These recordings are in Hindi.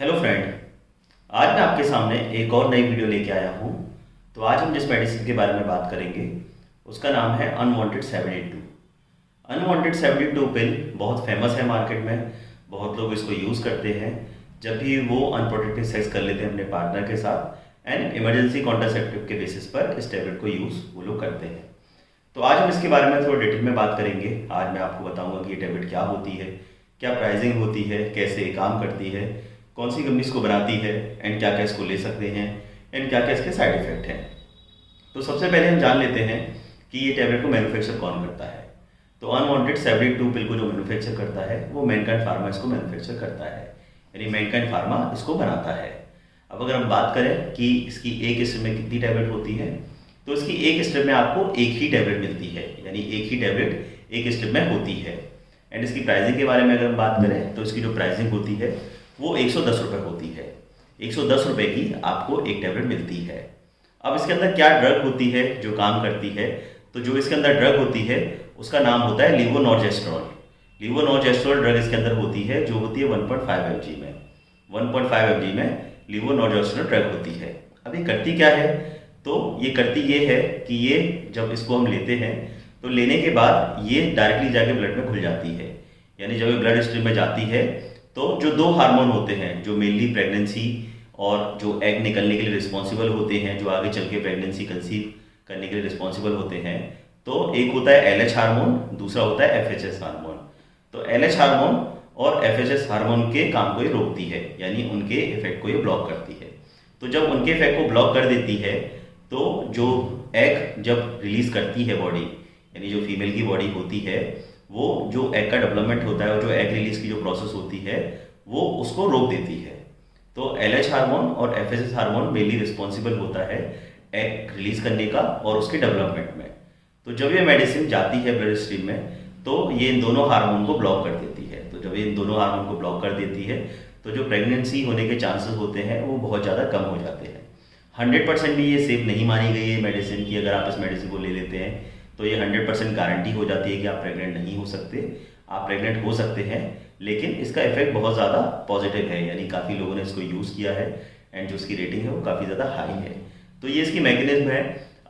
Hello friend. आज मैं आपके सामने एक और नई वीडियो लेके आया हूँ। तो आज हम जिस मेडिसिन के बारे में बात करेंगे उसका नाम है अनवांटेड 72। अनवांटेड 72 पिल बहुत फेमस है मार्केट में। बहुत लोग इसको यूज़ करते हैं जब भी वो अनप्रोटेक्टेड सेक्स कर लेते हैं अपने पार्टनर के साथ एंड इमरजेंसी कॉन्ट्रासेप्टिव के बेसिस पर इस टैबलेट को यूज़ वो लोग करते हैं। तो आज हम इसके बारे में थोड़ा डिटेल में बात करेंगे। आज मैं आपको बताऊंगा कि ये टैबलेट क्या होती है, क्या प्राइसिंग होती है, कैसे ये काम करती है, कौन सी कंपनी इसको बनाती है एंड क्या क्या इसको ले सकते हैं एंड क्या क्या इसके साइड इफेक्ट हैं। तो सबसे पहले हम जान लेते हैं कि ये टैबलेट को मैन्युफैक्चर कौन करता है। तो अनवांटेड 72 पिल को जो मैन्युफैक्चर करता है वो मैनकाइंड फार्मा इसको मैन्युफैक्चर करता है, यानी मैनकाइंड फार्मा इसको बनाता है। अब अगर हम बात करें कि इसकी एक स्ट्रिप में कितनी टैबलेट होती है, तो इसकी एक स्ट्रिप में आपको एक ही टैबलेट मिलती है, यानी एक ही टैबलेट एक स्ट्रिप में होती है। एंड इसकी प्राइसिंग के बारे में अगर हम बात करें तो इसकी जो प्राइसिंग होती है वो 110 रुपये होती है। 110 रुपये की आपको एक टैबलेट मिलती है। अब इसके अंदर क्या ड्रग होती है जो काम करती है, तो जो इसके अंदर ड्रग होती है उसका नाम होता है लीवोनॉर्जेस्ट्रॉल। लीवोनॉर्जेस्ट्रॉल ड्रग इसके अंदर होती है जो होती है 1.5 mg में। 1.5 mg में लीवोनॉर्जेस्ट्रॉल ड्रग होती है। अब ये करती क्या है, तो ये करती ये है कि ये जब इसको हम लेते हैं तो लेने के बाद ये डायरेक्टली जाके ब्लड में घुल जाती है, यानी जब ये ब्लड स्ट्रीम में जाती है तो जो दो हार्मोन होते हैं जो मेनली प्रेगनेंसी और जो एग निकलने के लिए रिस्पॉन्सिबल होते हैं, जो आगे चल के प्रेगनेंसी कंसीव करने के लिए रिस्पॉन्सिबल होते हैं, तो एक होता है LH हार्मोन, दूसरा होता है FHS हार्मोन। तो LH हार्मोन और FHS हार्मोन के काम को ये रोकती है, यानी उनके इफेक्ट को ये ब्लॉक करती है। तो जब उनके इफेक्ट को ब्लॉक कर देती है तो जो एग जब रिलीज करती है बॉडी, यानी जो फीमेल की बॉडी होती है, वो जो एग का डेवलपमेंट होता है और जो एग रिलीज की जो प्रोसेस होती है वो उसको रोक देती है। तो LH हार्मोन और FHS हार्मोन मेनली रिस्पॉन्सिबल होता है एग रिलीज करने का और उसके डेवलपमेंट में। तो जब ये मेडिसिन जाती है ब्लड स्ट्रीम में तो ये इन दोनों हार्मोन को ब्लॉक कर देती है। तो जब ये इन दोनों हार्मोन को ब्लॉक कर देती है तो जो प्रेगनेंसी होने के चांसेस होते हैं वो बहुत ज़्यादा कम हो जाते हैं। 100% भी ये सेफ नहीं मानी गई है मेडिसिन की। अगर आप इस मेडिसिन को ले लेते हैं तो ये 100% गारंटी हो जाती है कि आप प्रेग्नेंट नहीं हो सकते। आप प्रेग्नेंट हो सकते हैं, लेकिन इसका इफेक्ट बहुत ज़्यादा पॉजिटिव है, यानी काफ़ी लोगों ने इसको यूज़ किया है एंड जो इसकी रेटिंग है वो काफ़ी ज़्यादा हाई है। तो ये इसकी मैकेनिज्म है।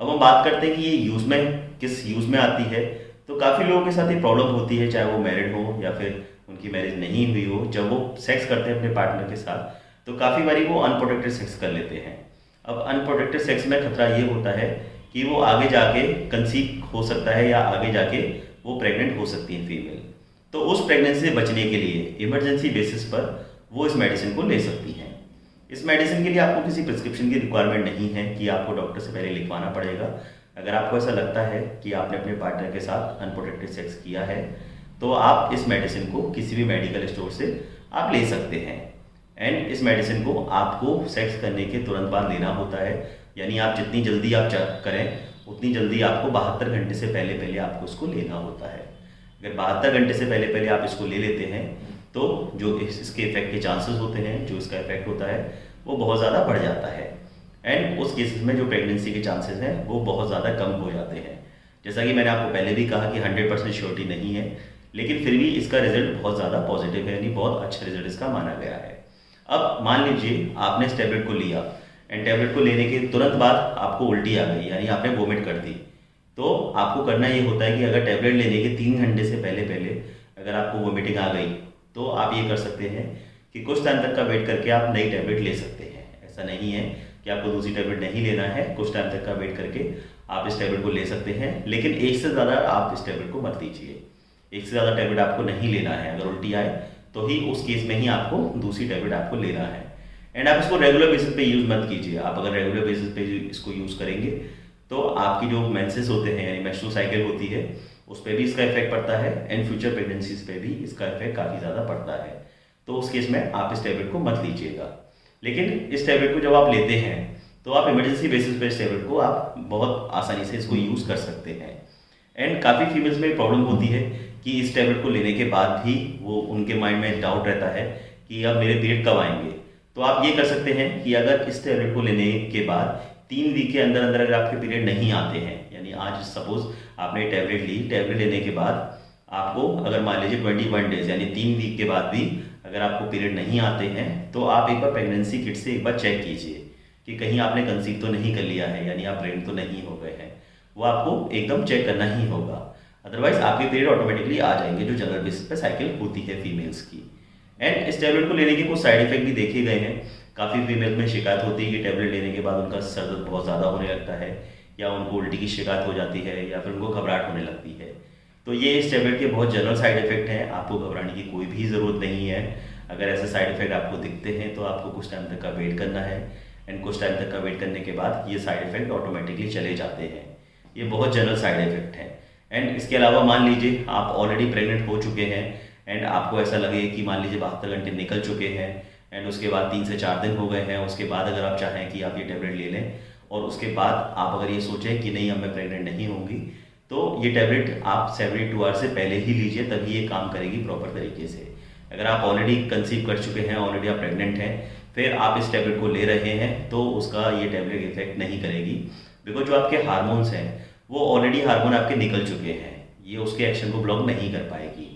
अब हम बात करते हैं कि ये यूज़ में किस यूज़ में आती है। तो काफ़ी लोगों के साथ ये प्रॉब्लम होती है, चाहे वो मैरिड हो या फिर उनकी मैरिज नहीं हुई हो। जब वो सेक्स करते हैं अपने पार्टनर के साथ तो काफ़ी बारी वो अनप्रोटेक्टेड सेक्स कर लेते हैं। अब अनप्रोटेक्टेड सेक्स में खतरा ये होता है कि वो आगे जाके कंसीव हो सकता है या आगे जाके वो प्रेग्नेंट हो सकती है फीमेल। तो उस प्रेगनेंसी से बचने के लिए इमरजेंसी बेसिस पर वो इस मेडिसिन को ले सकती हैं। इस मेडिसिन के लिए आपको किसी प्रिस्क्रिप्शन की रिक्वायरमेंट नहीं है कि आपको डॉक्टर से पहले लिखवाना पड़ेगा। अगर आपको ऐसा लगता है कि आपने अपने पार्टनर के साथ अनप्रोटेक्टेड सेक्स किया है तो आप इस मेडिसिन को किसी भी मेडिकल स्टोर से आप ले सकते हैं। एंड इस मेडिसिन को आपको सेक्स करने के तुरंत बाद लेना होता है, यानी आप जितनी जल्दी आप करें उतनी जल्दी आपको 72 घंटे से पहले पहले आपको इसको लेना होता है। अगर 72 घंटे से पहले पहले आप इसको ले लेते हैं तो जो इसके इफेक्ट के चांसेस होते हैं, जो इसका इफेक्ट होता है वो बहुत ज़्यादा बढ़ जाता है। एंड उस केसेस में जो प्रेगनेंसी के चांसेस हैं वो बहुत ज़्यादा कम हो जाते हैं। जैसा कि मैंने आपको पहले भी कहा कि 100% श्योरिटी नहीं है, लेकिन फिर भी इसका रिजल्ट बहुत ज़्यादा पॉजिटिव है, यानी बहुत अच्छा रिजल्ट इसका माना गया है। अब मान लीजिए आपने इस टैबलेट को लिया एंड टैबलेट को लेने के तुरंत बाद आपको उल्टी आ गई, यानी आपने वोमिट कर दी। तो आपको करना ये होता है कि अगर टैबलेट लेने के 3 घंटे से पहले पहले अगर आपको वोमिटिंग आ गई तो आप ये कर सकते हैं कि कुछ टाइम तक का वेट करके आप नई टैबलेट ले सकते हैं। ऐसा नहीं है कि आपको दूसरी टैबलेट नहीं लेना है, कुछ टाइम तक का वेट करके आप इस टैबलेट को ले सकते हैं, लेकिन एक से ज़्यादा आप इस टैबलेट को मत लीजिए। एक से ज़्यादा टैबलेट आपको नहीं लेना है। अगर उल्टी आए तो ही उस केस में ही आपको दूसरी टैबलेट आपको लेना है। एंड आप इसको रेगुलर बेसिस पे यूज़ मत कीजिए। आप अगर रेगुलर बेसिस पे इसको यूज़ करेंगे तो आपकी जो मेंसेस होते हैं, यानी मेंस्ट्रुअल साइकिल होती है, उस पर भी इसका इफेक्ट पड़ता है एंड फ्यूचर प्रेगनेंसीज पे भी इसका इफेक्ट काफ़ी ज़्यादा पड़ता है। तो उस केस में आप इस टैबलेट को मत लीजिएगा। लेकिन इस टैबलेट को जब आप लेते हैं तो आप इमरजेंसी बेसिस पे इस टैबलेट को आप बहुत आसानी से इसको यूज़ कर सकते हैं। एंड काफ़ी फीमेल्स में प्रॉब्लम होती है कि इस टैबलेट को लेने के बाद भी वो उनके माइंड में डाउट रहता है कि अब मेरे पीरियड कब आएंगे। तो आप ये कर सकते हैं कि अगर इस टैबलेट को लेने के बाद 3 वीक के अंदर अंदर अगर आपके पीरियड नहीं आते हैं, यानी आज सपोज आपने टैबलेट ली, टैबलेट लेने के बाद आपको अगर मान लीजिए 21 डेज यानी 3 वीक के बाद भी अगर आपको पीरियड नहीं आते हैं तो आप एक बार प्रेगनेंसी किट से एक बार चेक कीजिए कि कहीं आपने कंसीव तो नहीं कर लिया है, यानी आप प्रेग्नेंट तो नहीं हो गए हैं। वो आपको एकदम चेक करना ही होगा, अदरवाइज आपके पीरियड ऑटोमेटिकली आ जाएंगे, जो जनरल बेसिस पे साइकिल होती है फीमेल्स की। एंड इस टैबलेट को लेने के कुछ साइड इफेक्ट भी देखे गए हैं। काफ़ी फीमेल में शिकायत होती है कि टैबलेट लेने के बाद उनका सर दर्द बहुत ज़्यादा होने लगता है, या उनको उल्टी की शिकायत हो जाती है, या फिर उनको घबराहट होने लगती है। तो ये इस टैबलेट के बहुत जनरल साइड इफेक्ट हैं, आपको घबराने की कोई भी ज़रूरत नहीं है। अगर ऐसे साइड इफेक्ट आपको दिखते हैं तो आपको कुछ टाइम तक का वेट करना है, एंड कुछ टाइम तक का वेट करने के बाद ये साइड इफेक्ट ऑटोमेटिकली चले जाते हैं। ये बहुत जनरल साइड इफेक्ट हैं। एंड इसके अलावा मान लीजिए आप ऑलरेडी प्रेग्नेंट हो चुके हैं एंड आपको ऐसा लगे कि मान लीजिए 72 घंटे निकल चुके हैं एंड उसके बाद 3 से 4 दिन हो गए हैं, उसके बाद अगर आप चाहें कि आप ये टैबलेट ले लें और उसके बाद आप अगर ये सोचें कि नहीं अब मैं प्रेग्नेंट नहीं होंगी, तो ये टैबलेट आप 72 आवर्स से पहले ही लीजिए, तभी ये काम करेगी प्रॉपर तरीके से। अगर आप ऑलरेडी कंसीव कर चुके हैं, ऑलरेडी आप प्रेग्नेंट हैं, फिर आप इस टैबलेट को ले रहे हैं तो उसका ये टैबलेट इफेक्ट नहीं करेगी, बिकॉज जो आपके हार्मोन्स हैं वो ऑलरेडी हार्मोन आपके निकल चुके हैं, ये उसके एक्शन को ब्लॉक नहीं कर पाएगी।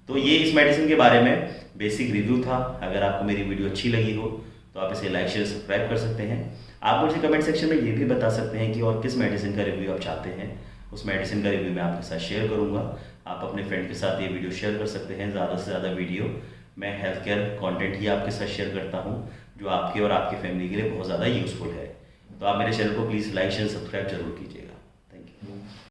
तो ये इस मेडिसिन के बारे में बेसिक रिव्यू था। अगर आपको मेरी वीडियो अच्छी लगी हो तो आप इसे लाइक शेयर सब्सक्राइब कर सकते हैं। आप मुझे कमेंट सेक्शन में ये भी बता सकते हैं कि और किस मेडिसिन का रिव्यू आप चाहते हैं, उस मेडिसिन का रिव्यू मैं आपके साथ शेयर करूंगा। आप अपने फ्रेंड के साथ ये वीडियो शेयर कर सकते हैं। ज़्यादा से ज़्यादा वीडियो मैं हेल्थ केयर कॉन्टेंट ही आपके साथ शेयर करता हूँ, जो आपके और आपकी फैमिली के लिए बहुत ज़्यादा यूज़फुल है। तो आप मेरे चैनल को प्लीज़ लाइक शेयर सब्सक्राइब जरूर कीजिए।